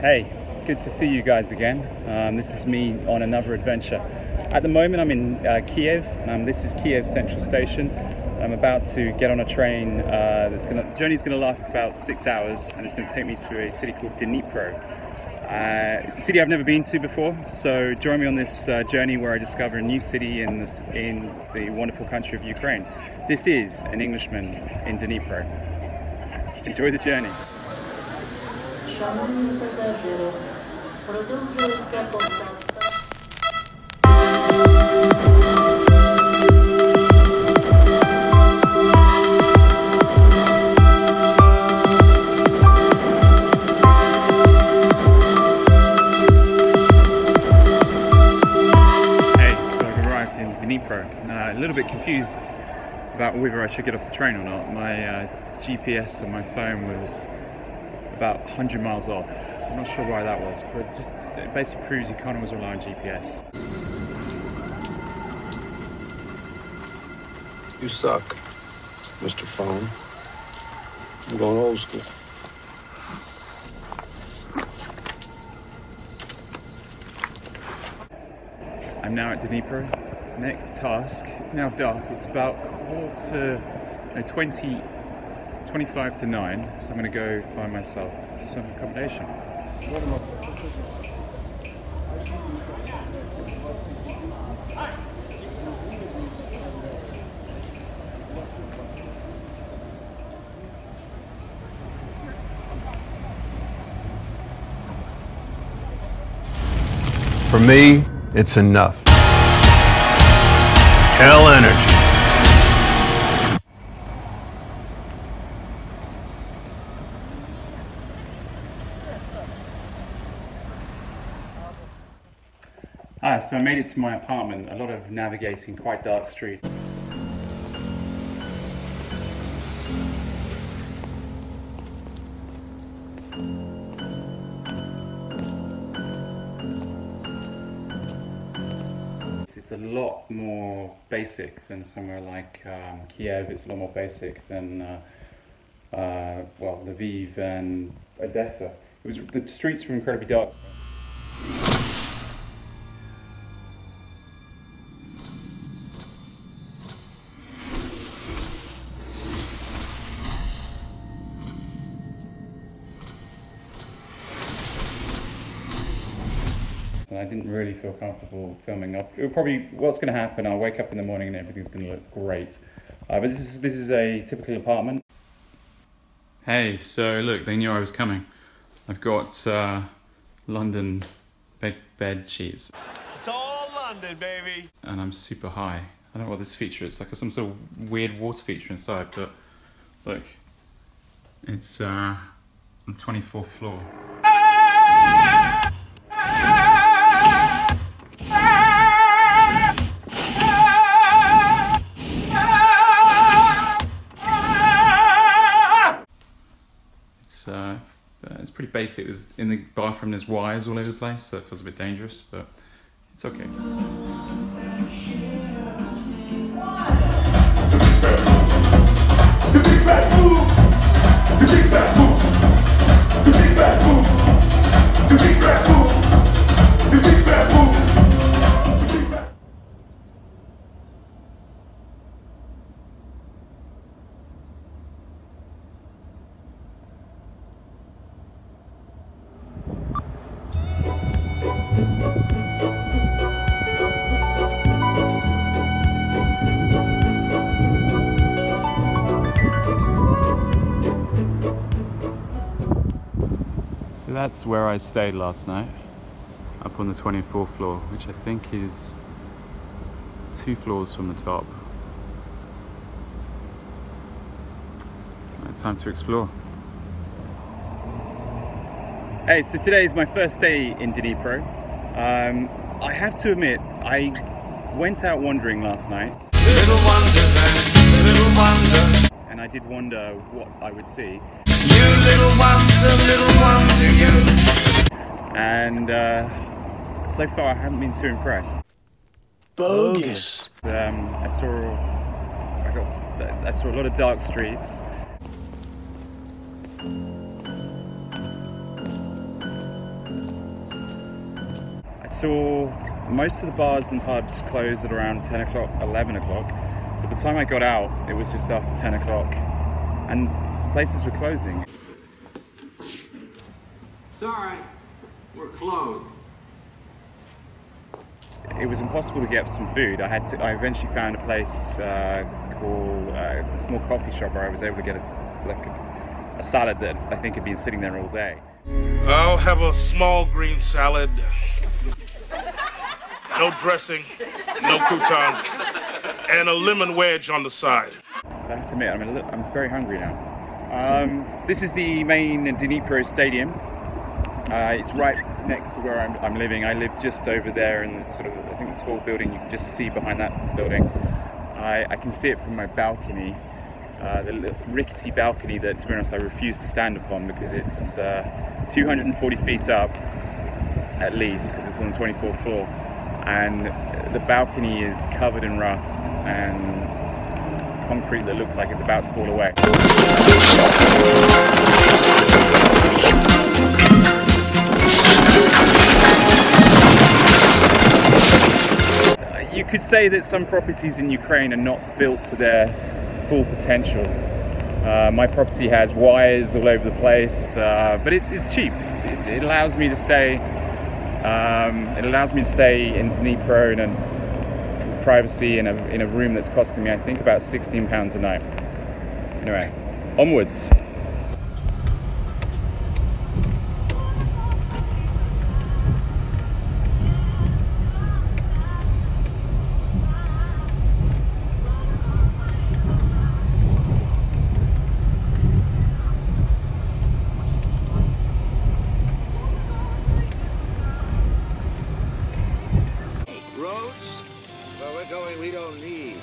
Hey, good to see you guys again. This is me on another adventure. At the moment I'm in Kiev. This is Kiev Central Station. I'm about to get on a train. The journey's going to last about 6 hours, and it's going to take me to a city called Dnipro. It's a city I've never been to before, so join me on this journey where I discover a new city in the wonderful country of Ukraine. This is an Englishman in Dnipro. Enjoy the journey. Шановні пасажири, продовжується посадка. A little bit confused about whether I should get off the train or not. My GPS on my phone was about 100 miles off. I'm not sure why that was, but just it basically proves you can't always rely on GPS. You suck, Mr. Phone. I'm going old school. I'm now at Dnipro. Next task, it's now dark, it's about 25 to 9, so I'm going to go find myself some accommodation. For me, it's enough. Hell energy. So I made it to my apartment. A lot of navigating quite dark streets. It's a lot more basic than somewhere like Kiev. It's a lot more basic than well, Lviv and Odessa. The streets were incredibly dark. And I didn't really feel comfortable filming up. What's going to happen, I'll wake up in the morning and everything's going to look great. But this is a typical apartment. Hey, so look, they knew I was coming. I've got London bed sheets. It's all London, baby. And I'm super high. I don't know what this feature is. It's like some sort of weird water feature inside, but look, it's on the 24th floor. It's pretty basic. In the bathroom there's wires all over the place, so it feels a bit dangerous, but it's okay. So that's where I stayed last night, up on the 24th floor, which I think is 2 floors from the top. Time to explore. Hey, so today is my first day in Dnipro. I have to admit, I went out wandering last night. Little wonder then, little wonder. And I did wonder what I would see. You little wonder you. And so far I haven't been too impressed. Bogus. I saw a lot of dark streets. saw most of the bars and pubs closed at around 10 o'clock, 11 o'clock. So by the time I got out, it was just after 10 o'clock and places were closing. Sorry, we're closed. It was impossible to get some food. I eventually found a place called a small coffee shop where I was able to get a salad that I think had been sitting there all day. I'll have a small green salad. No dressing, no croutons, and a lemon wedge on the side. I have to admit, I'm very hungry now. This is the main Dnipro stadium. It's right next to where I'm living. I live just over there in the sort of, I think the tall building you can just see behind that building. I can see it from my balcony, the little rickety balcony that, to be honest, I refuse to stand upon because it's 240 feet up at least, because it's on the 24th floor, and the balcony is covered in rust and concrete that looks like it's about to fall away. You could say that some properties in Ukraine are not built to their full potential. My property has wires all over the place, but it's cheap. It allows me to stay. It allows me to stay in Dnipro in privacy in a room that's costing me, I think, about £16 a night. Anyway, onwards. Roads? Where we're going, we don't need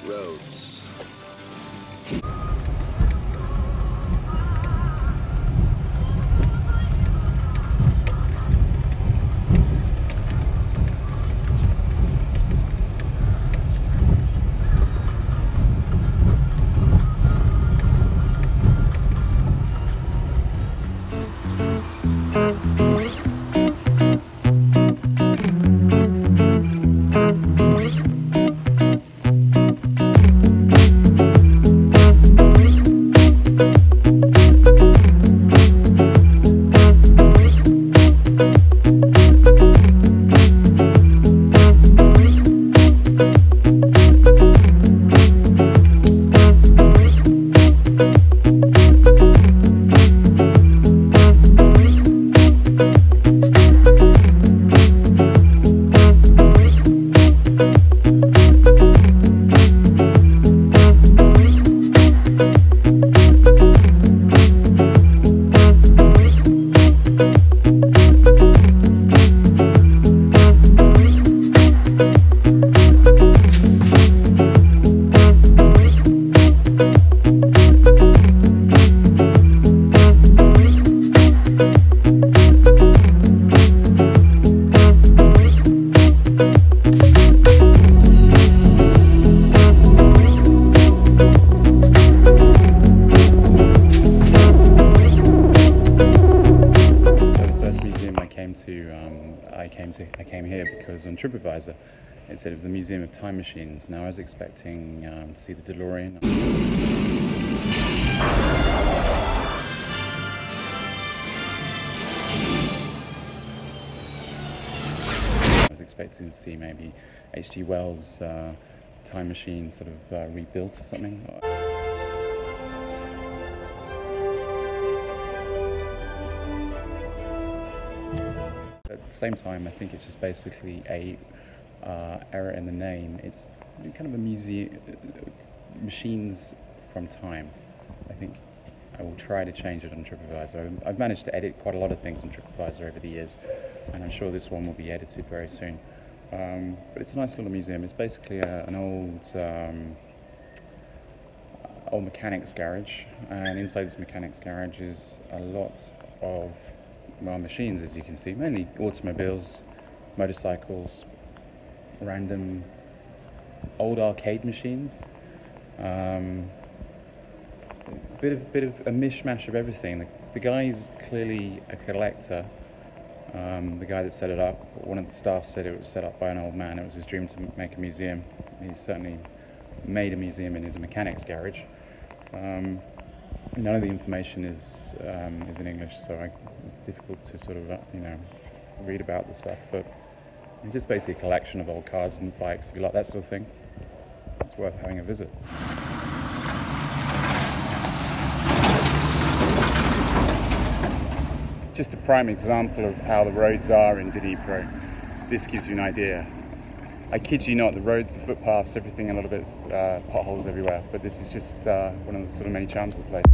roads. I came here because on TripAdvisor it said it was the Museum of Time Machines. Now I was expecting to see the DeLorean. I was expecting to see maybe H.G. Wells' time machine sort of rebuilt or something. At the same time, I think it's just basically a error in the name. It's kind of a museum, machines from time. I think I will try to change it on TripAdvisor. I've managed to edit quite a lot of things on TripAdvisor over the years, and I'm sure this one will be edited very soon. But it's a nice little museum. It's basically an old mechanics garage, and inside this mechanics garage is a lot of, well, machines, as you can see, mainly automobiles, motorcycles, random old arcade machines, bit of a mishmash of everything. The guy is clearly a collector, The guy that set it up, one of the staff said it was set up by an old man. It was his dream to make a museum. He's certainly made a museum in his mechanic's garage. None of the information is in English, so it's difficult to sort of read about the stuff. But it's just basically a collection of old cars and bikes. If you like that sort of thing, it's worth having a visit. Just a prime example of how the roads are in Dnipro. This gives you an idea. I kid you not, the roads, the footpaths, everything, a lot of it's potholes everywhere. But this is just one of the sort of many charms of the place.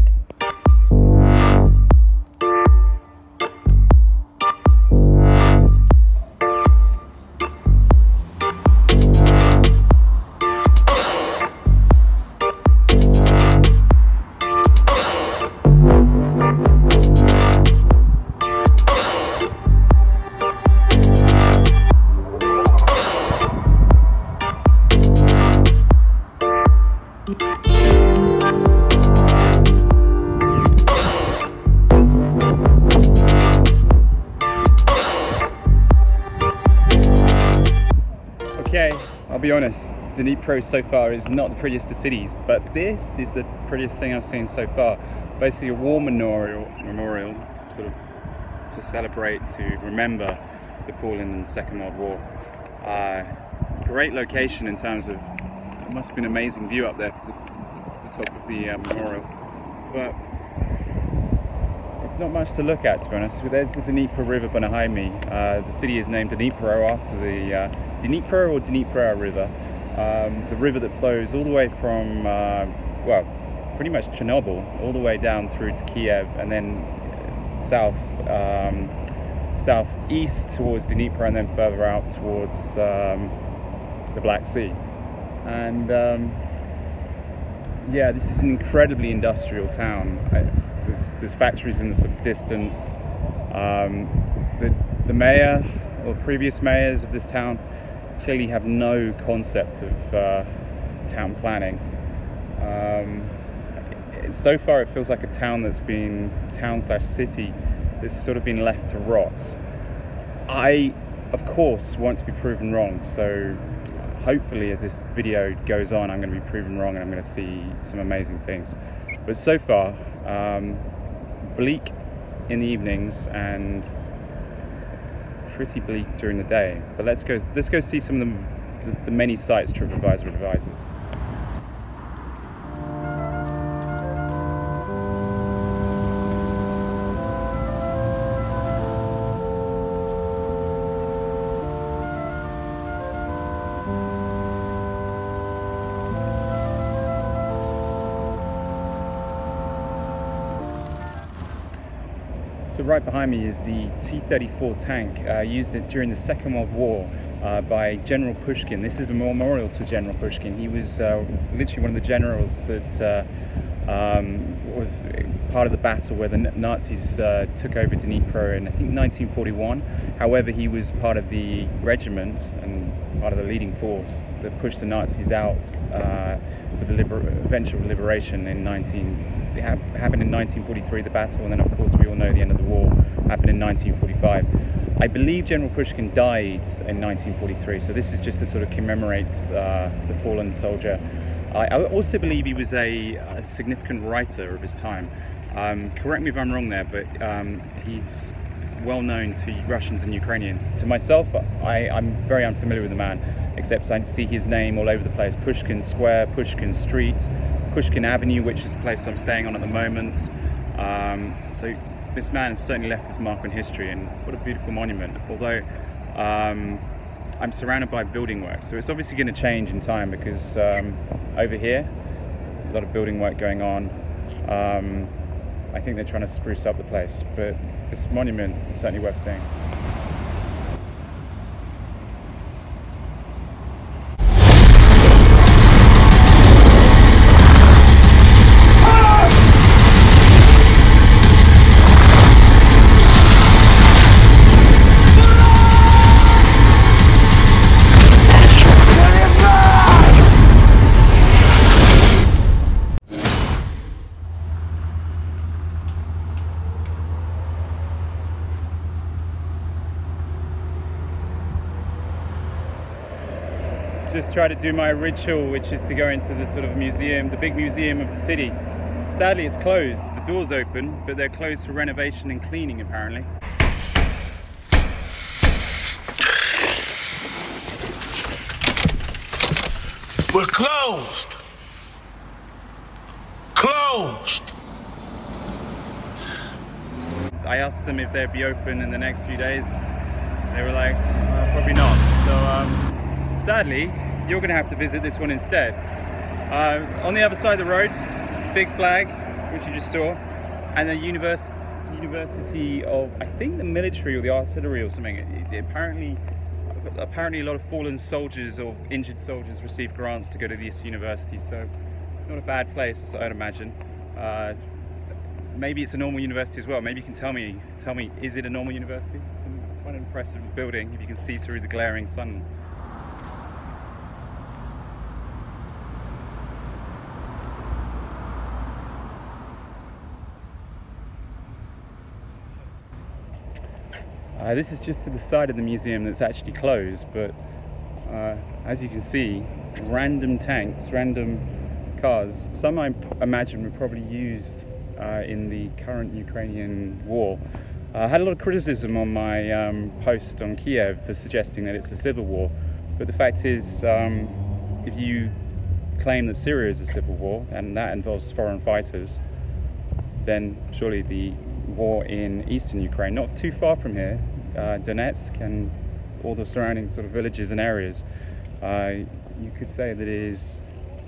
Okay, I'll be honest, Dnipro so far is not the prettiest of cities, but this is the prettiest thing I've seen so far. Basically a war memorial sort of to celebrate, to remember the fallen in the Second World War. Great location in terms of, it must have been an amazing view up there from the top of the memorial, but it's not much to look at, to be honest. There's the Dnipro River behind me. The city is named Dnipro after the Dnipro or Dnipro River, the river that flows all the way from, well, pretty much Chernobyl, all the way down through to Kiev, and then southeast towards Dnipro, and then further out towards the Black Sea. And yeah, this is an incredibly industrial town. There's factories in the sort of distance. The mayor, or previous mayors of this town, clearly have no concept of town planning. So far it feels like a town that's been, town/city, that's sort of been left to rot. I, of course, want to be proven wrong, so hopefully as this video goes on I'm going to be proven wrong and I'm going to see some amazing things. But so far, bleak in the evenings and pretty bleak during the day. But let's go see some of the many sites TripAdvisor advises. So right behind me is the T-34 tank used during the Second World War by General Pushkin. This is a memorial to General Pushkin. He was literally one of the generals that was part of the battle where the Nazis took over Dnipro in, I think, 1941. However, he was part of the regiment and part of the leading force that pushed the Nazis out for the eventual liberation in It happened in 1943, the battle, and then of course we all know the end of the war happened in 1945. I believe General Pushkin died in 1943, so this is just to sort of commemorate the fallen soldier. I also believe he was a significant writer of his time. Correct me if I'm wrong there, but he's well known to Russians and Ukrainians. To myself, I'm very unfamiliar with the man, except I see his name all over the place. Pushkin Square, Pushkin Street, Pushkin Avenue, which is the place I'm staying on at the moment. So this man has certainly left his mark on history, and what a beautiful monument. Although I'm surrounded by building work, so it's obviously going to change in time, because over here, a lot of building work going on. I think they're trying to spruce up the place, but this monument is certainly worth seeing. just try to do my ritual, which is to go into the sort of museum, the big museum of the city. Sadly, it's closed. The door's open, but they're closed for renovation and cleaning, apparently. We're closed. Closed. I asked them if they'd be open in the next few days. They were like, probably not. So sadly, you're going to have to visit this one instead. On the other side of the road, big flag, which you just saw, and the University of, I think, the military or the artillery or something. Apparently a lot of fallen soldiers or injured soldiers receive grants to go to this university, so not a bad place, I'd imagine. Maybe it's a normal university as well. Maybe you can tell me, is it a normal university? It's quite an impressive building if you can see through the glaring sun. This is just to the side of the museum that's actually closed, but as you can see, random tanks, random cars, some I imagine were probably used in the current Ukrainian war. I had a lot of criticism on my post on Kiev for suggesting that it's a civil war, but the fact is, if you claim that Syria is a civil war and that involves foreign fighters, then surely the war in eastern Ukraine, not too far from here, Donetsk and all the surrounding sort of villages and areas, you could say that it is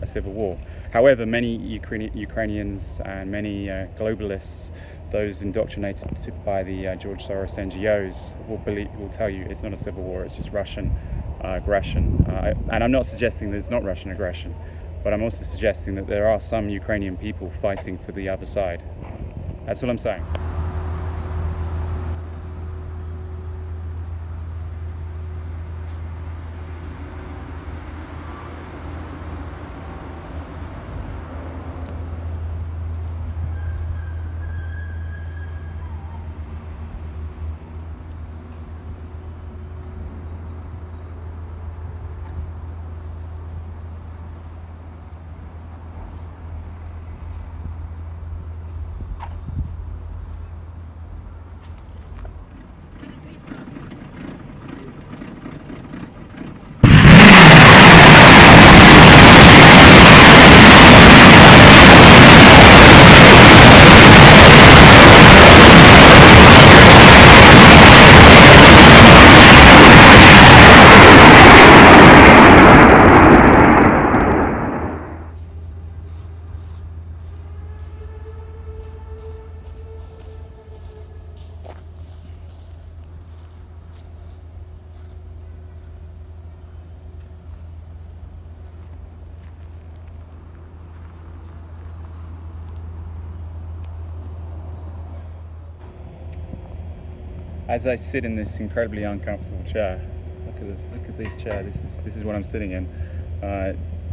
a civil war. However, many Ukrainians and many globalists, those indoctrinated by the George Soros NGOs, will tell you it's not a civil war, it's just Russian aggression. And I'm not suggesting that it's not Russian aggression, but I'm also suggesting that there are some Ukrainian people fighting for the other side. That's what I'm saying. As I sit in this incredibly uncomfortable chair, look at this chair. This is what I'm sitting in.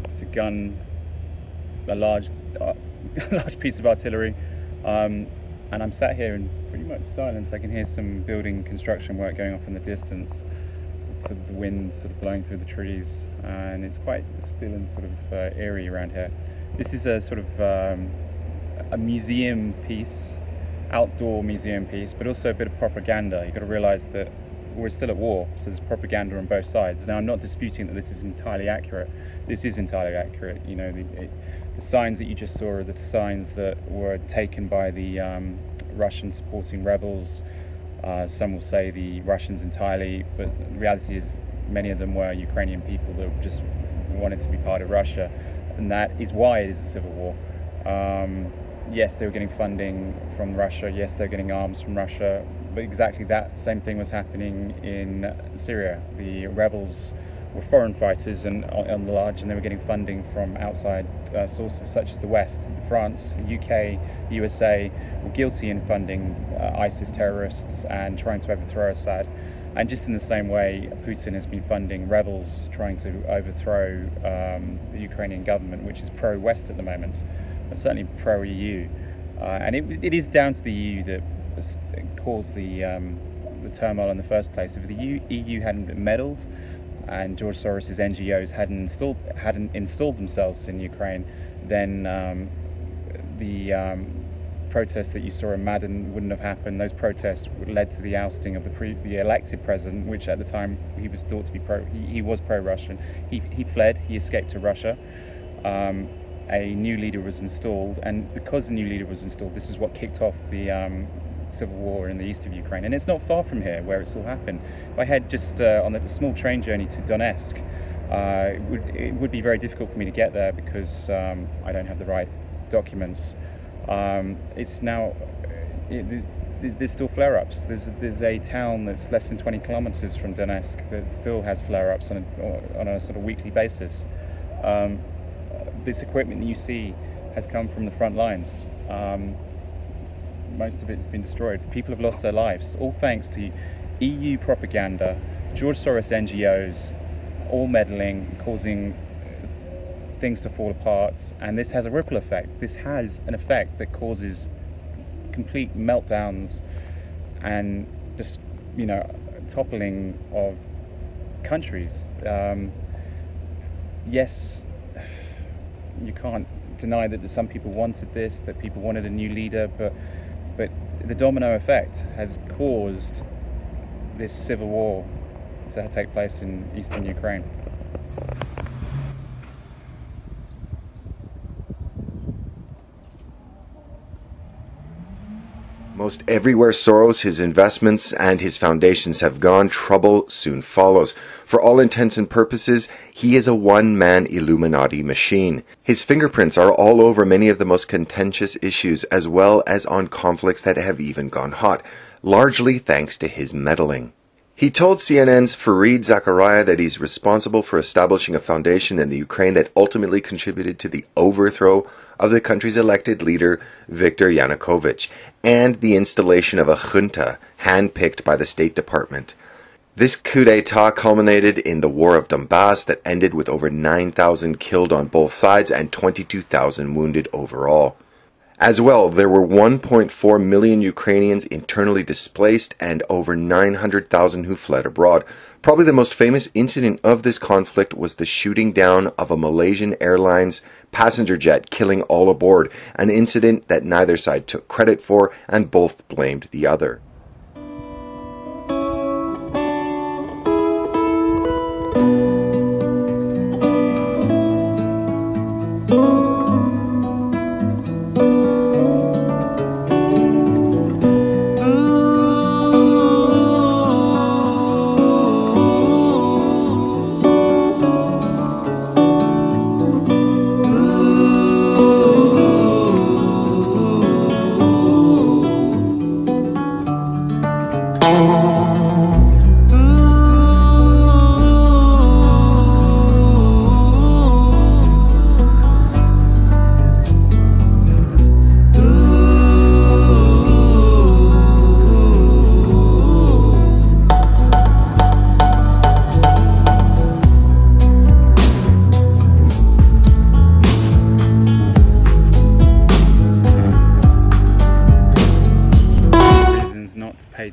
It's a gun, a large piece of artillery, and I'm sat here in pretty much silence. I can hear some building construction work going off in the distance. It's sort of the wind sort of blowing through the trees, and it's quite still and sort of eerie around here. This is a sort of a museum piece. Outdoor museum piece, but also a bit of propaganda. You've got to realise that we're still at war, so there's propaganda on both sides. Now, I'm not disputing that this is entirely accurate. This is entirely accurate. You know, the signs that you just saw are the signs that were taken by the Russian supporting rebels. Some will say the Russians entirely, but the reality is many of them were Ukrainian people that just wanted to be part of Russia, and that is why it is a civil war. Yes, they were getting funding from Russia, yes, they're getting arms from Russia, but exactly that same thing was happening in Syria. The rebels were foreign fighters and on the large, and they were getting funding from outside sources such as the West. France, UK, USA were guilty in funding ISIS terrorists and trying to overthrow Assad. And just in the same way, Putin has been funding rebels trying to overthrow the Ukrainian government, which is pro-West at the moment. Certainly pro-EU, and it is down to the EU that caused the turmoil in the first place. If the EU hadn't been meddled, and George Soros's NGOs hadn't installed themselves in Ukraine, then the protests that you saw in Maidan wouldn't have happened. Those protests led to the ousting of the elected president, which at the time he was thought to be he was pro-Russian. He fled. He escaped to Russia. A new leader was installed, and because the new leader was installed, this is what kicked off the civil war in the east of Ukraine. And it's not far from here where it's all happened. If I head just on a small train journey to Donetsk, it would be very difficult for me to get there because I don't have the right documents. It's now, there's still flare-ups. There's a town that's less than 20 kilometers from Donetsk that still has flare-ups on a sort of weekly basis. This equipment that you see has come from the front lines. Most of it has been destroyed. People have lost their lives, all thanks to EU propaganda, George Soros NGOs, all meddling, causing things to fall apart, and this has a ripple effect. This has an effect that causes complete meltdowns and just, you know, toppling of countries. Yes, you can't deny that some people wanted this, that people wanted a new leader, but the domino effect has caused this civil war to take place in eastern Ukraine. Most everywhere Soros, his investments, and his foundations have gone, trouble soon follows. For all intents and purposes, he is a one-man Illuminati machine. His fingerprints are all over many of the most contentious issues, as well as on conflicts that have even gone hot, largely thanks to his meddling. He told CNN's Fareed Zakaria that he's responsible for establishing a foundation in the Ukraine that ultimately contributed to the overthrow of the country's elected leader, Viktor Yanukovych, and the installation of a junta handpicked by the State Department. This coup d'etat culminated in the War of Donbass that ended with over 9,000 killed on both sides and 22,000 wounded overall. As well, there were 1.4 million Ukrainians internally displaced and over 900,000 who fled abroad. Probably the most famous incident of this conflict was the shooting down of a Malaysian Airlines passenger jet, killing all aboard, an incident that neither side took credit for and both blamed the other.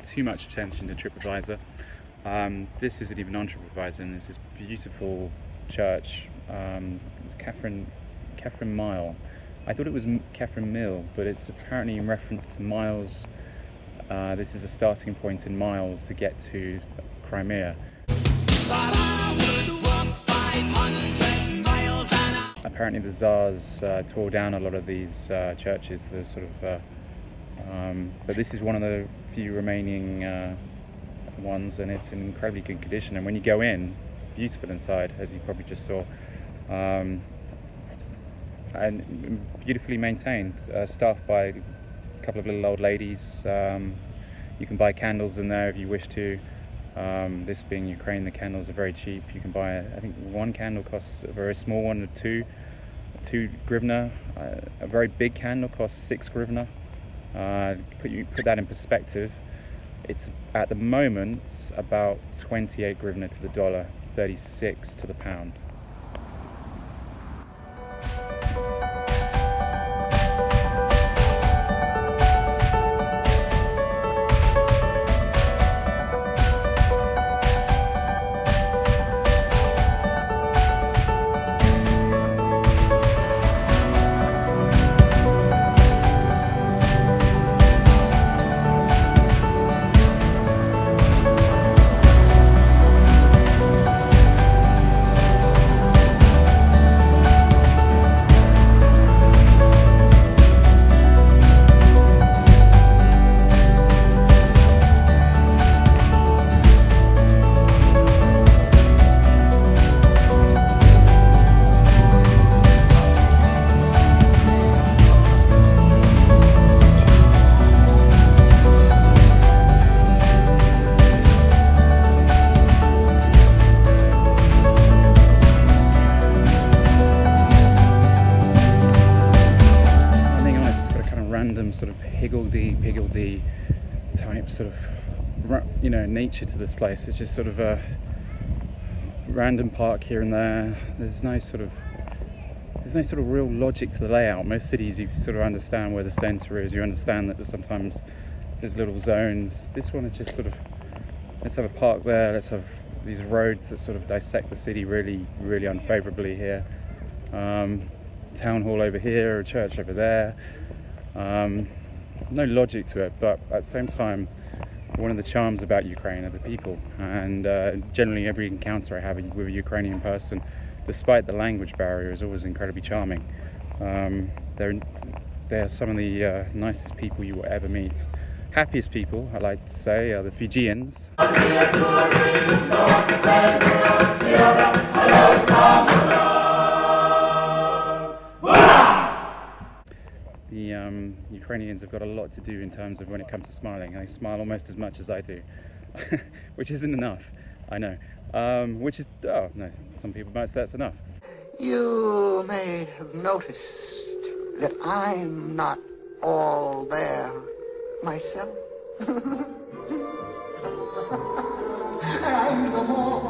Too much attention to TripAdvisor. This isn't even on TripAdvisor, and this is beautiful church. It's Catherine Mile. I thought it was Catherine Mill, but it's apparently in reference to miles. This is a starting point in miles to get to Crimea. Apparently the Tsars tore down a lot of these churches. The sort of but this is one of the few remaining ones, and it's in incredibly good condition. And when you go in, beautiful inside, as you probably just saw, and beautifully maintained, staffed by a couple of little old ladies. You can buy candles in there if you wish to. This being Ukraine, the candles are very cheap. You can buy, I think one candle costs, a very small one, two hryvnia. A very big candle costs 6 hryvnia. Put that in perspective, it's at the moment about 28 hryvnia to the dollar, 36 to the pound. sort of higgledy-piggledy type sort of, you know, nature to this place. It's just sort of a random park here and there. There's no sort of real logic to the layout. Most cities, you sort of understand where the centre is. You understand that sometimes there's little zones. This one is just sort of, let's have a park there. Let's have these roads that sort of dissect the city really, really unfavourably here. Town hall over here, a church over there. No logic to it, but at the same time, one of the charms about Ukraine are the people, and generally every encounter I have with a Ukrainian person, despite the language barrier, is always incredibly charming. They're some of the nicest people you will ever meet. Happiest people, I like to say, are the Fijians. The Ukrainians have got a lot to do in terms of when it comes to smiling. They smile almost as much as I do, which isn't enough, I know. Which is, oh no, some people might say that's enough. You may have noticed that I'm not all there myself. And the more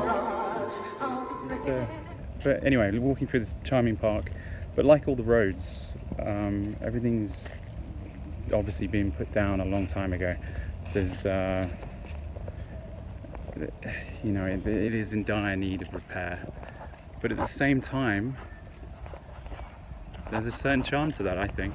but anyway, walking through this charming park, but like all the roads, everything's obviously been put down a long time ago. There's, you know, it is in dire need of repair, but at the same time, there's a certain charm to that, I think.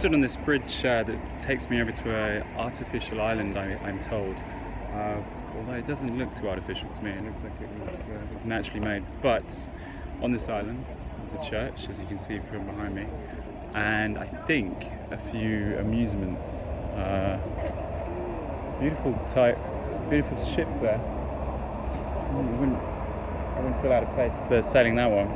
On this bridge that takes me over to an artificial island, I'm told, although it doesn't look too artificial to me. It looks like it was naturally made. But on this island there's a church, as you can see from behind me, and I think a few amusements. Beautiful ship there. I wouldn't feel out of place sailing that one.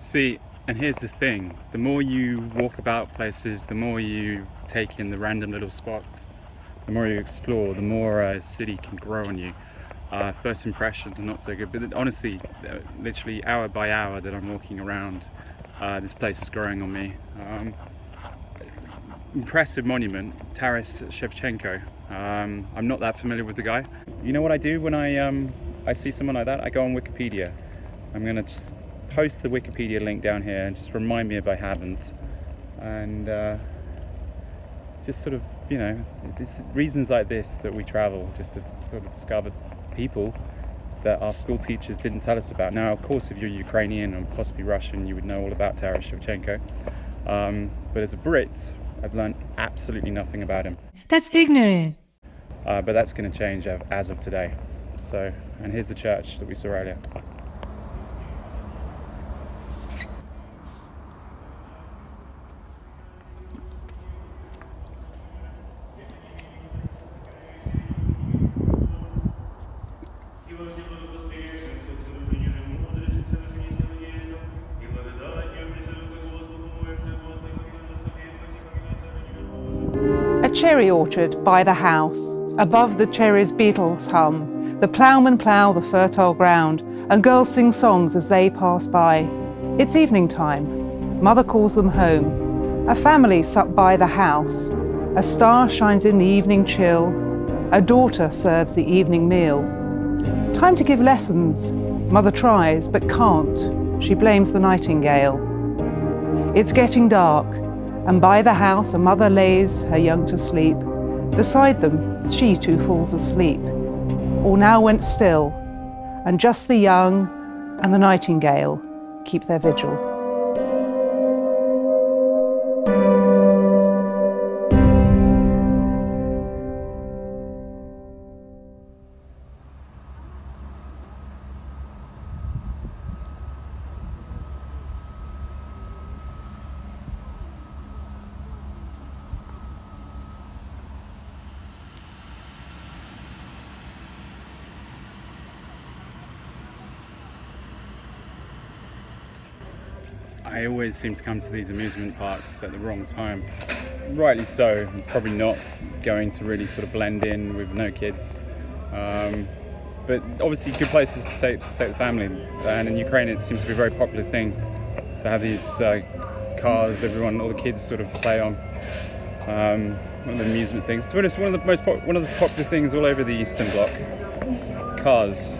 See, and here's the thing, the more you walk about places, the more you take in the random little spots, the more you explore, the more a city can grow on you. First impressions not so good, but honestly, literally hour by hour that I'm walking around, this place is growing on me. Impressive monument, Taras Shevchenko. I'm not that familiar with the guy. You know what I do when I see someone like that? I go on Wikipedia. I'm gonna just post the Wikipedia link down here and just remind me if I haven't, and just sort of, you know, it's reasons like this that we travel, just to sort of discover people that our school teachers didn't tell us about. Now, of course, if you're Ukrainian and possibly Russian, you would know all about Taras Shevchenko, but as a Brit, I've learned absolutely nothing about him. That's ignorant. But that's going to change as of today. So, and here's the church that we saw earlier. A cherry orchard by the house. Above the cherries beetles hum. The ploughmen plough the fertile ground, and girls sing songs as they pass by. It's evening time. Mother calls them home. A family sup by the house. A star shines in the evening chill. A daughter serves the evening meal. Time to give lessons. Mother tries, but can't. She blames the nightingale. It's getting dark, and by the house a mother lays her young to sleep. Beside them, she too falls asleep. All now went still, and just the young and the nightingale keep their vigil. I always seem to come to these amusement parks at the wrong time. Rightly so, I'm probably not going to really sort of blend in with no kids. But obviously good places to take the family. And in Ukraine it seems to be a very popular thing to have these cars all the kids sort of play on. One of the amusement things. To be honest, one of the popular things all over the Eastern Bloc. Cars.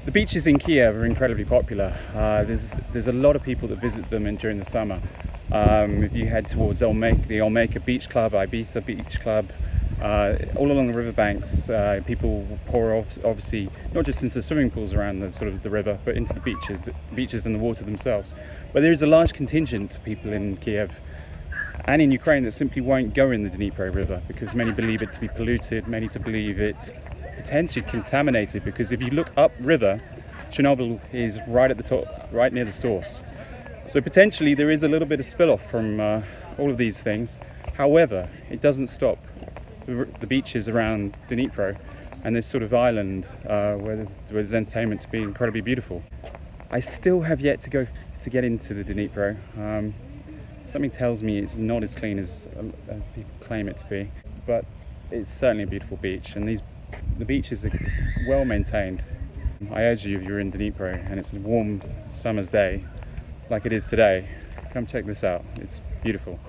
The beaches in Kiev are incredibly popular. There's a lot of people that visit them during the summer. If you head towards the Olmeka Beach Club, Ibiza Beach Club, all along the riverbanks, people pour off, obviously not just into the swimming pools around the river, but into the beaches and the water themselves. But there is a large contingent of people in Kiev and in Ukraine that simply won't go in the Dnipro River because many believe it to be polluted, many to believe it's potentially contaminated, because if you look upriver, Chernobyl is right at the top, right near the source. So potentially there is a little bit of spill-off from all of these things. However, it doesn't stop the beaches around Dnipro and this sort of island where there's entertainment to be incredibly beautiful. I still have yet to get into the Dnipro. Something tells me it's not as clean as people claim it to be, but it's certainly a beautiful beach, and the beaches are well maintained. I urge you, if you're in Dnipro and it's a warm summer's day like it is today, come check this out. It's beautiful.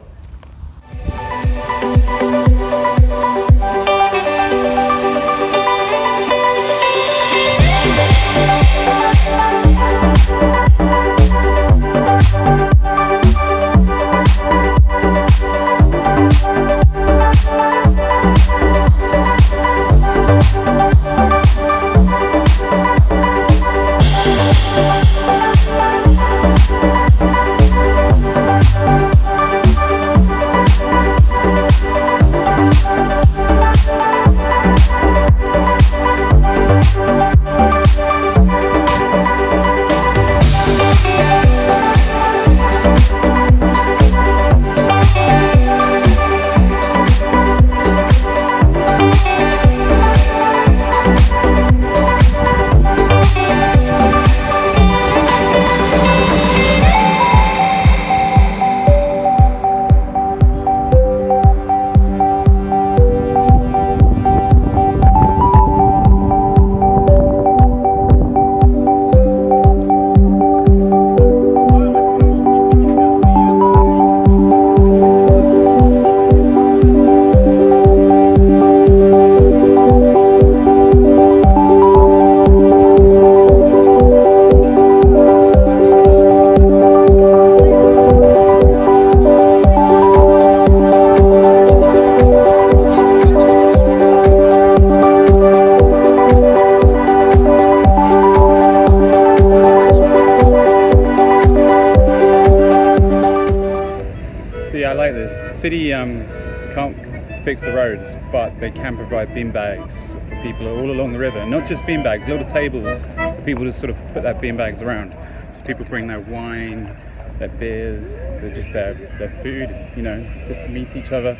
fix the roads, but they can provide beanbags for people all along the river. Not just beanbags, little tables for people to sort of put their beanbags around. So people bring their wine, their beers, their food, you know, just to meet each other.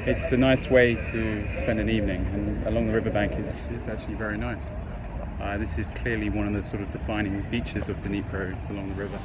It's a nice way to spend an evening, and along the riverbank it's actually very nice. This is clearly one of the sort of defining features of Dnipro, it's along the river.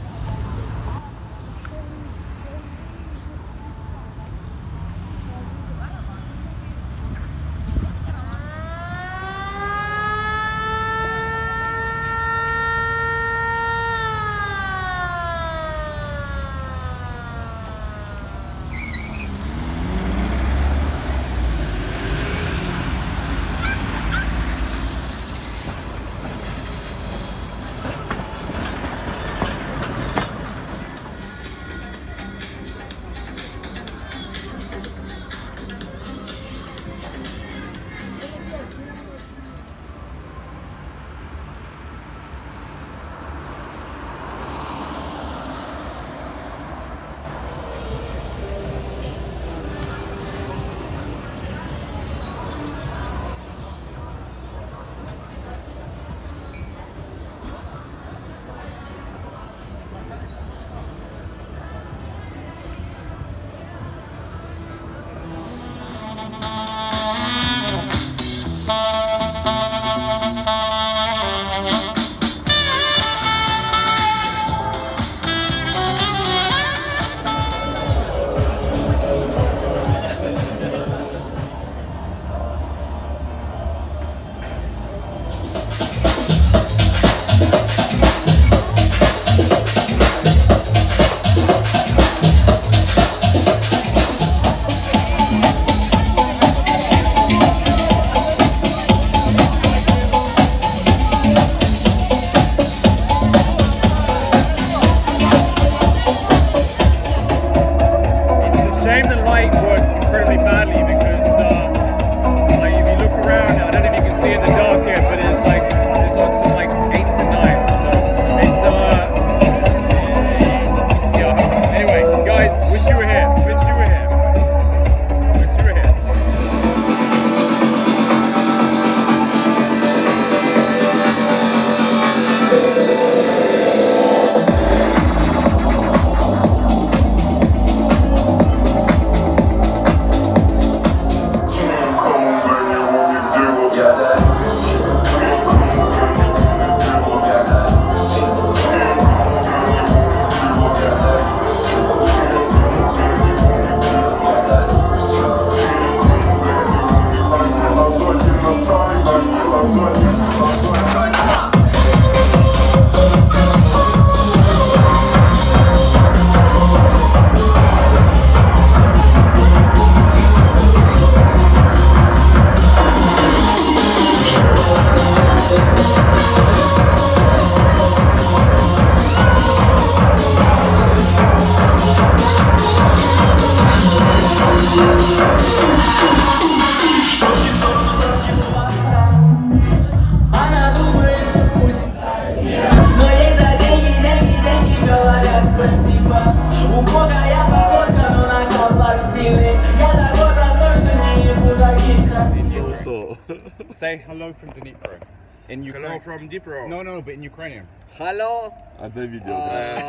Say hello from Dnipro. In Ukraine. Hello from Dnipro. No, but in Ukrainian. Hello. Одно видео.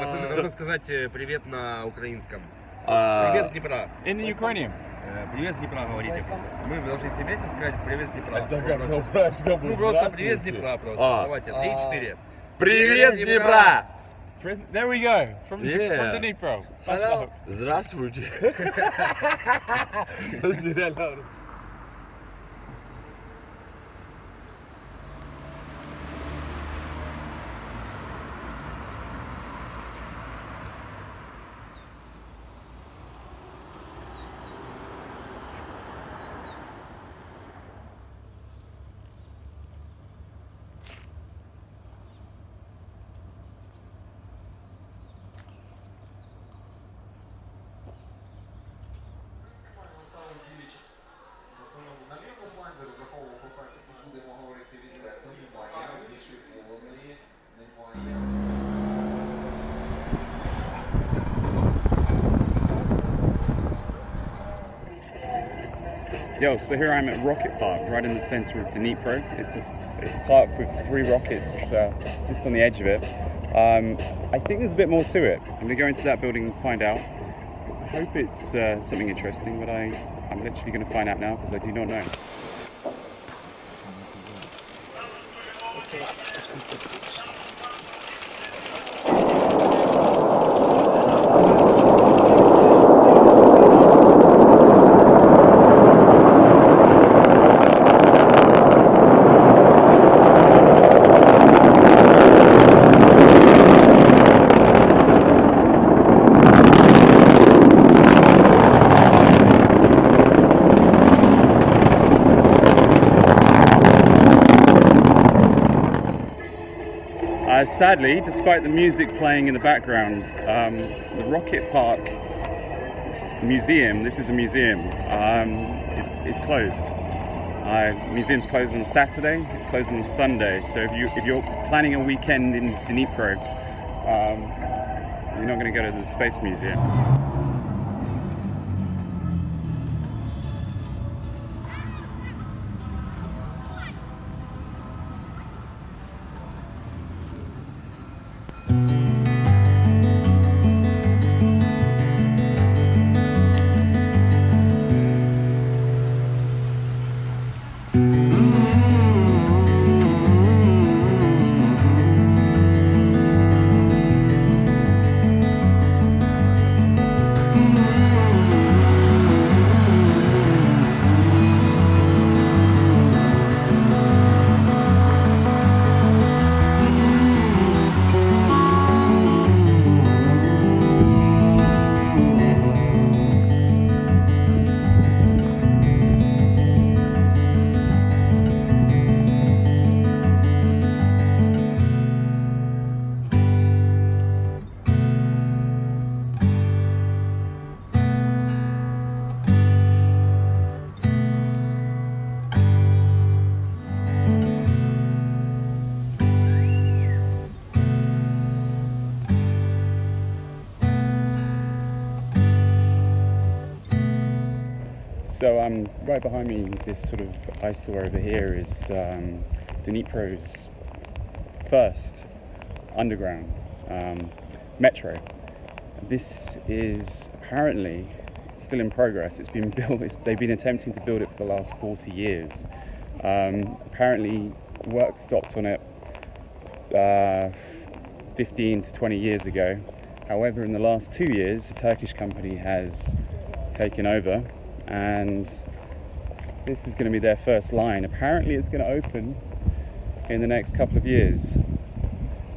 Пацаны, нужно сказать привет на украинском. Привет с Днепра. In Ukrainian. Привет с Днепра говорите. Мы должны все вместе сказать привет с Днепра. Это как по-украинскому? Ну просто привет с Днепра просто. Давайте, 3-4. Привет с Днепра! There we go. From Dnipro. Hello. Здравствуйте. Реально. Yo, so here I am at Rocket Park, right in the center of Dnipro. It's a park with 3 rockets just on the edge of it. I think there's a bit more to it. I'm going to go into that building and find out. I hope it's something interesting, but I'm literally going to find out now because I do not know. Sadly, despite the music playing in the background, the Rocket Park Museum, this is a museum, it's closed. Museum's closed on Saturday, it's closed on Sunday, so if you're planning a weekend in Dnipro, you're not going to go to the Space Museum. So right behind me, this sort of eyesore over here is Dnipro's first underground metro. This is apparently still in progress. It's been built, they've been attempting to build it for the last 40 years. Apparently work stopped on it 15 to 20 years ago. However, in the last 2 years, a Turkish company has taken over, and this is going to be their first line. Apparently it's going to open in the next couple of years.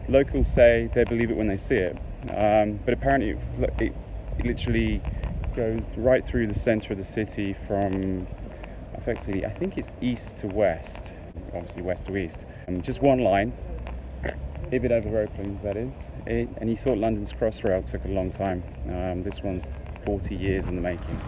Locals say they believe it when they see it, but apparently it literally goes right through the center of the city from effectively, I think it's east to west, obviously west to east. Just one line, if it ever opens, that is. And you thought London's Crossrail took a long time. This one's 40 years in the making.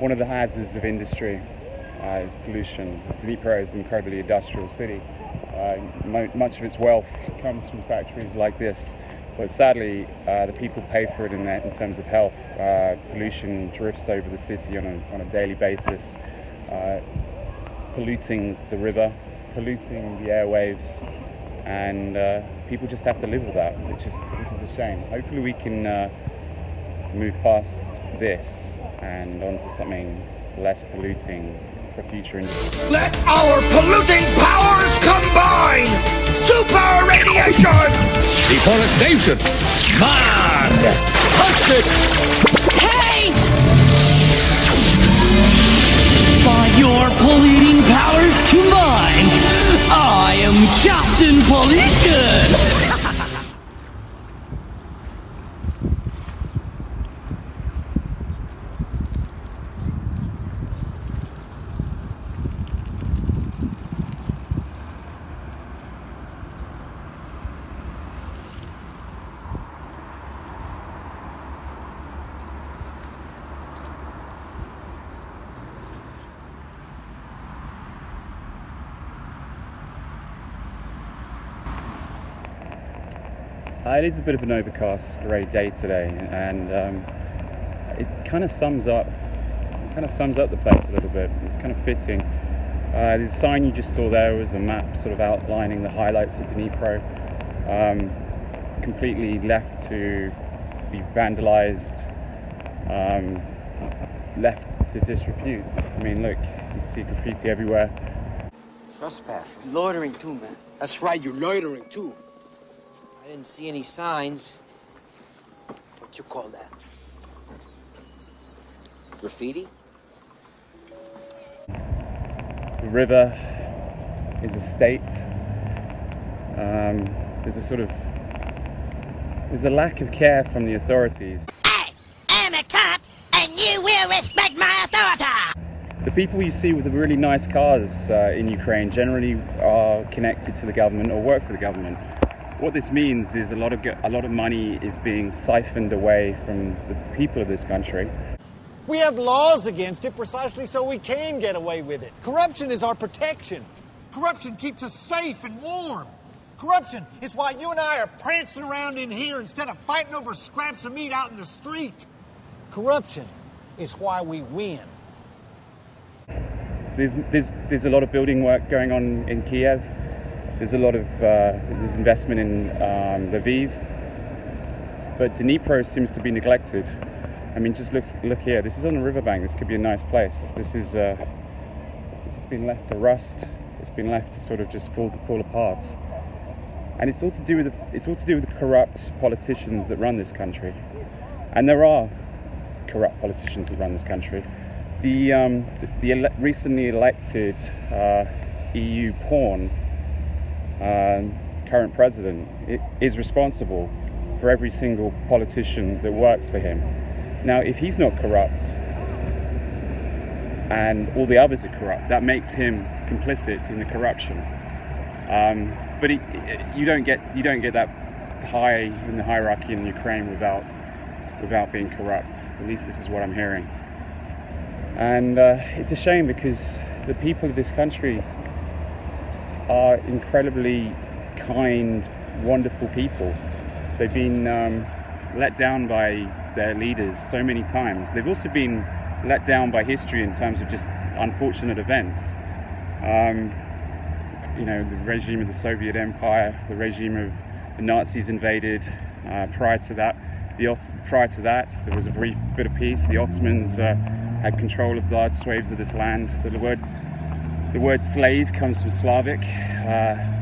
One of the hazards of industry is pollution. Dnipro is an incredibly industrial city. Much of its wealth comes from factories like this, but sadly the people pay for it in terms of health. Pollution drifts over the city on a daily basis, polluting the river, polluting the airwaves, and people just have to live with that, which is a shame. Hopefully we can move past this and onto something less polluting for future industry. Let our polluting powers combine! Super radiation! Deforestation! Man! Toxic! Hate! By your polluting powers combined, I am Captain Pollution! It is a bit of an overcast, grey day today, and it kind of sums up the place a little bit. It's kind of fitting. The sign you just saw there was a map sort of outlining the highlights of Dnipro, completely left to be vandalized, left to disrepute. I mean, look, you see graffiti everywhere. Trespass, loitering too, man. That's right, you're loitering too. I didn't see any signs. What you call that? Graffiti? The river is a state. There's a lack of care from the authorities. I'm a cop, and you will respect my authority! The people you see with the really nice cars in Ukraine generally are connected to the government or work for the government. What this means is a lot of money is being siphoned away from the people of this country. We have laws against it precisely so we can get away with it. Corruption is our protection. Corruption keeps us safe and warm. Corruption is why you and I are prancing around in here instead of fighting over scraps of meat out in the street. Corruption is why we win. There's a lot of building work going on in Kiev. There's a lot of there's investment in Lviv, but Dnipro seems to be neglected. I mean, just look here. This is on a riverbank. This could be a nice place. This is it's just been left to rust. It's been left to sort of just fall apart. And it's all to do with the corrupt politicians that run this country. And there are corrupt politicians that run this country. The recently elected EU pawn. Current president is responsible for every single politician that works for him. Now, if he's not corrupt and all the others are corrupt, that makes him complicit in the corruption. But you don't get that high in the hierarchy in Ukraine without being corrupt. At least this is what I'm hearing. And it's a shame because the people of this country are incredibly kind, wonderful people. They've been let down by their leaders so many times. They've also been let down by history in terms of just unfortunate events. You know, the regime of the Soviet Empire, the regime of the Nazis invaded. Prior to that, there was a brief bit of peace. The Ottomans had control of large swathes of this land. The word slave comes from Slavic.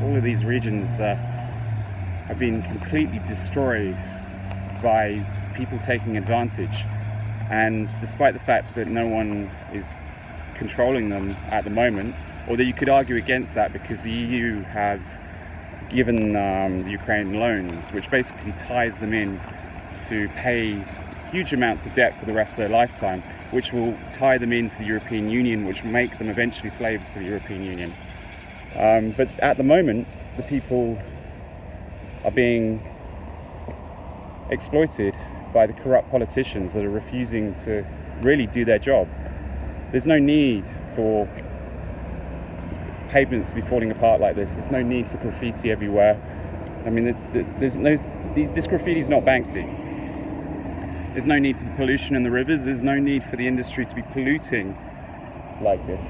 All of these regions have been completely destroyed by people taking advantage. And despite the fact that no one is controlling them at the moment, although you could argue against that because the EU have given the Ukraine loans, which basically ties them in to pay huge amounts of debt for the rest of their lifetime, which will tie them into the European Union, which will make them eventually slaves to the European Union. But at the moment, the people are being exploited by the corrupt politicians that are refusing to really do their job. There's no need for pavements to be falling apart like this. There's no need for graffiti everywhere. I mean, this graffiti is not Banksy. There's no need for the pollution in the rivers. There's no need for the industry to be polluting like this.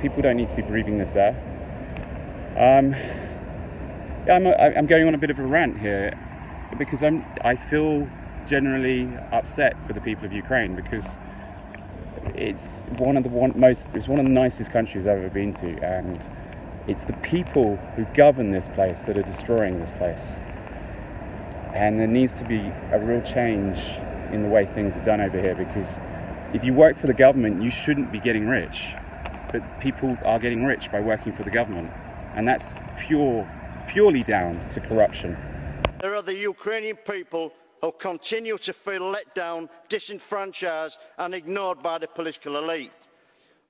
People don't need to be breathing this air. I'm going on a bit of a rant here because I feel generally upset for the people of Ukraine, because it's one of the nicest countries I've ever been to, and it's the people who govern this place that are destroying this place. And there needs to be a real change in the way things are done over here, because if you work for the government, you shouldn't be getting rich, but people are getting rich by working for the government, and that's purely down to corruption. There are the Ukrainian people who continue to feel let down, disenfranchised and ignored by the political elite.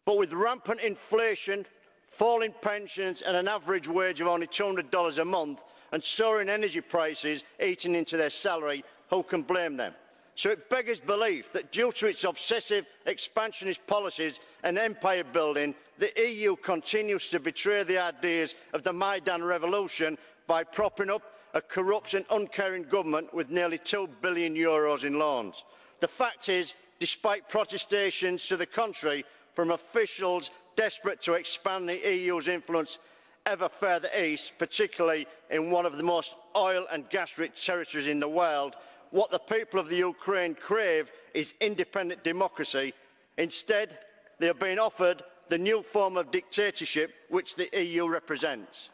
But with rampant inflation, falling pensions and an average wage of only $200 a month and soaring energy prices eating into their salary, who can blame them? So it beggars belief that due to its obsessive expansionist policies and empire building, the EU continues to betray the ideas of the Maidan revolution by propping up a corrupt and uncaring government with nearly €2 billion in loans. The fact is, despite protestations to the contrary from officials desperate to expand the EU's influence ever further east, particularly in one of the most oil and gas-rich territories in the world, what the people of the Ukraine crave is independent democracy. Instead, they are being offered the new form of dictatorship which the EU represents.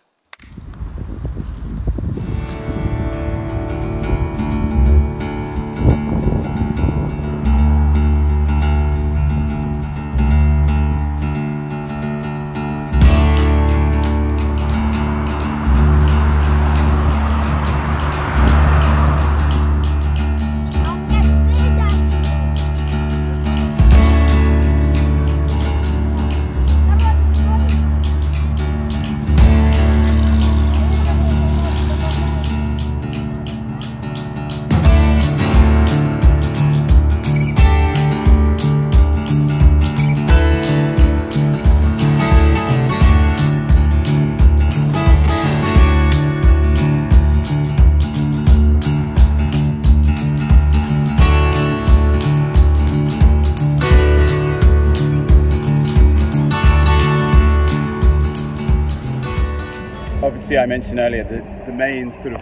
Obviously, I mentioned earlier that the main sort of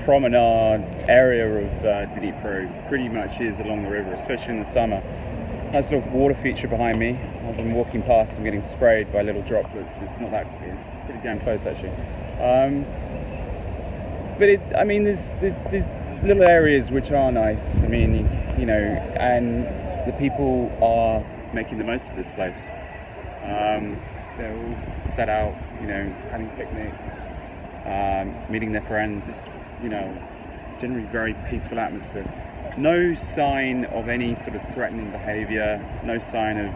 promenade area of Dnipro pretty much is along the river, especially in the summer. Nice little water feature behind me. As I'm walking past, I'm getting sprayed by little droplets. It's not that clear. It's pretty damn close, actually. But I mean, there's little areas which are nice. I mean, you know, and the people are making the most of this place. They're all set out, you know, having picnics, meeting their friends. It's, you know, generally very peaceful atmosphere. No sign of any sort of threatening behaviour, no sign of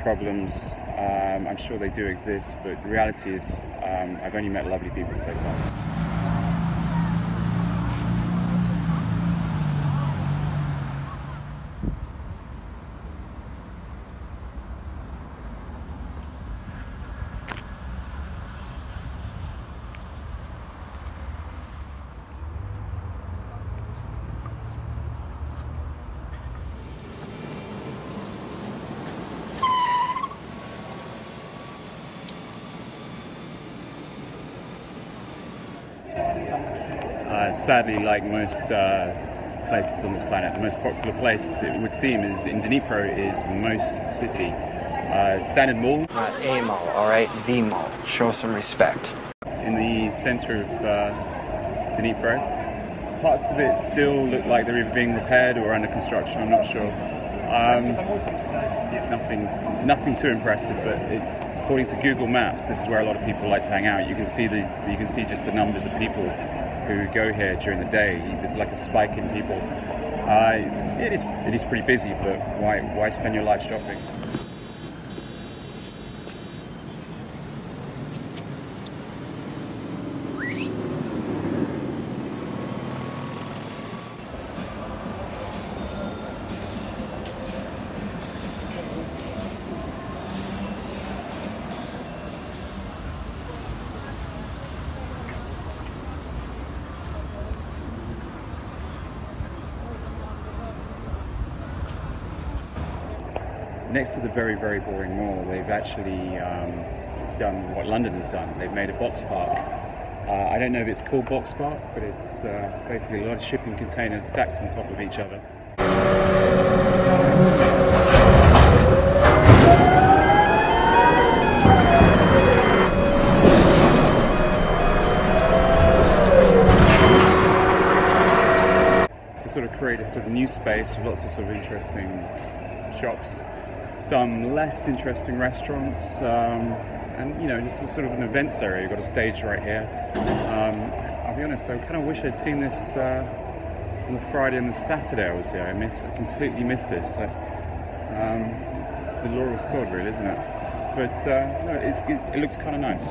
problems. I'm sure they do exist, but the reality is I've only met lovely people so far. Sadly, like most places on this planet, the most popular place, it would seem, is in Dnipro, is most city. Standard mall. Not a mall, all right? The mall. Show some respect. In the centre of Dnipro. Parts of it still look like they're either being repaired or under construction. I'm not sure. Nothing too impressive, but according to Google Maps, this is where a lot of people like to hang out. You can see just the numbers of people who go here during the day. There's like a spike in people. It is pretty busy, but why spend your life shopping? next to the very, very boring mall, they've actually done what London has done. They've made a box park. I don't know if it's called box park, but it's basically a lot of shipping containers stacked on top of each other. To sort of create a sort of new space with lots of sort of interesting shops, some less interesting restaurants, and you know, just a sort of an events area. You've got a stage right here. I'll be honest, I kind of wish I'd seen this on the Friday and the Saturday I was here. I completely missed this. The law of sword, really, isn't it? But no, it looks kind of nice.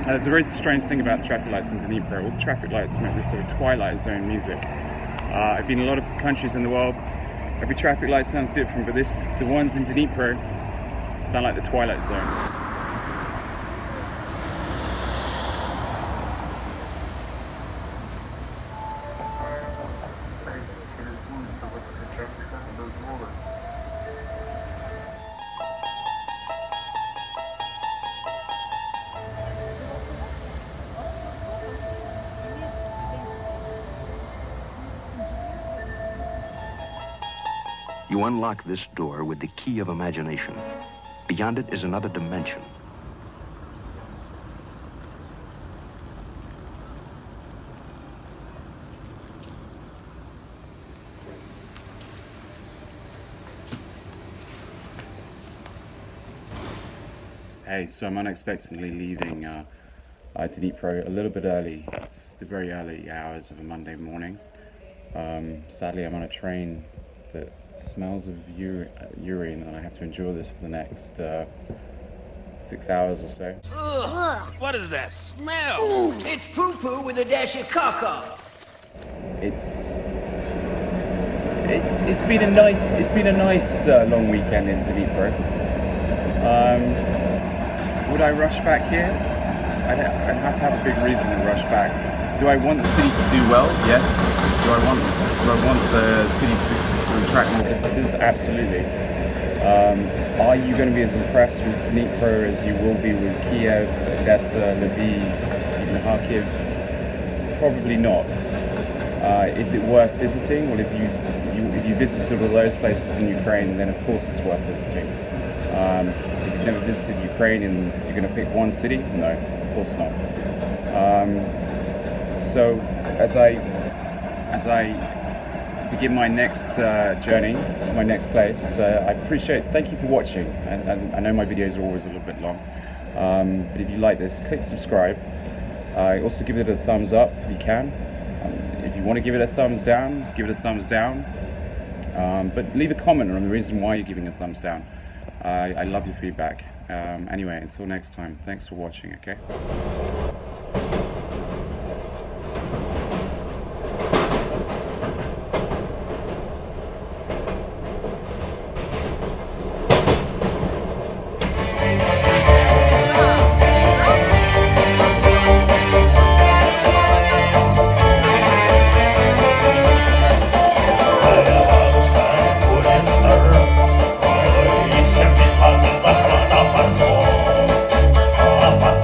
There's a very strange thing about traffic lights in Dnipro. All the traffic lights make this sort of Twilight Zone music. I've been in a lot of countries in the world. Every traffic light sounds different, but the ones in Dnipro sound like the Twilight Zone. You unlock this door with the key of imagination. Beyond it is another dimension. Hey, so I'm unexpectedly leaving Dnipro a little bit early. It's the very early hours of a Monday morning. Sadly, I'm on a train that smells of urine, and I have to endure this for the next 6 hours or so. Ugh, what is that smell? Ooh, it's poo-poo with a dash of caca. It's been a nice long weekend in Dnipro. Would I rush back here? I'd have to have a big reason to rush back. Do I want the city to do well? Yes. Do I want the city to attract more visitors? Absolutely. Are you going to be as impressed with Dnipro as you will be with Kiev, Odessa, Lviv, even Kharkiv? Probably not. Is it worth visiting? Well, if you visited all those places in Ukraine, then of course it's worth visiting. If you've never visited Ukraine and you're going to pick one city, no, of course not. So as I begin my next journey to my next place, thank you for watching. And I know my videos are always a little bit long, but if you like this, click subscribe. Also give it a thumbs up if you can. If you want to give it a thumbs down, give it a thumbs down. But leave a comment on the reason why you're giving a thumbs down. I love your feedback. Anyway, until next time, thanks for watching, okay? Papa.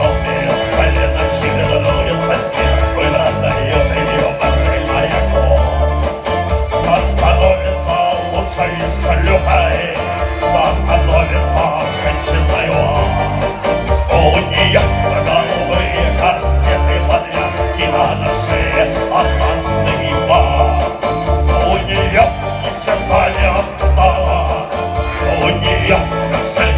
say,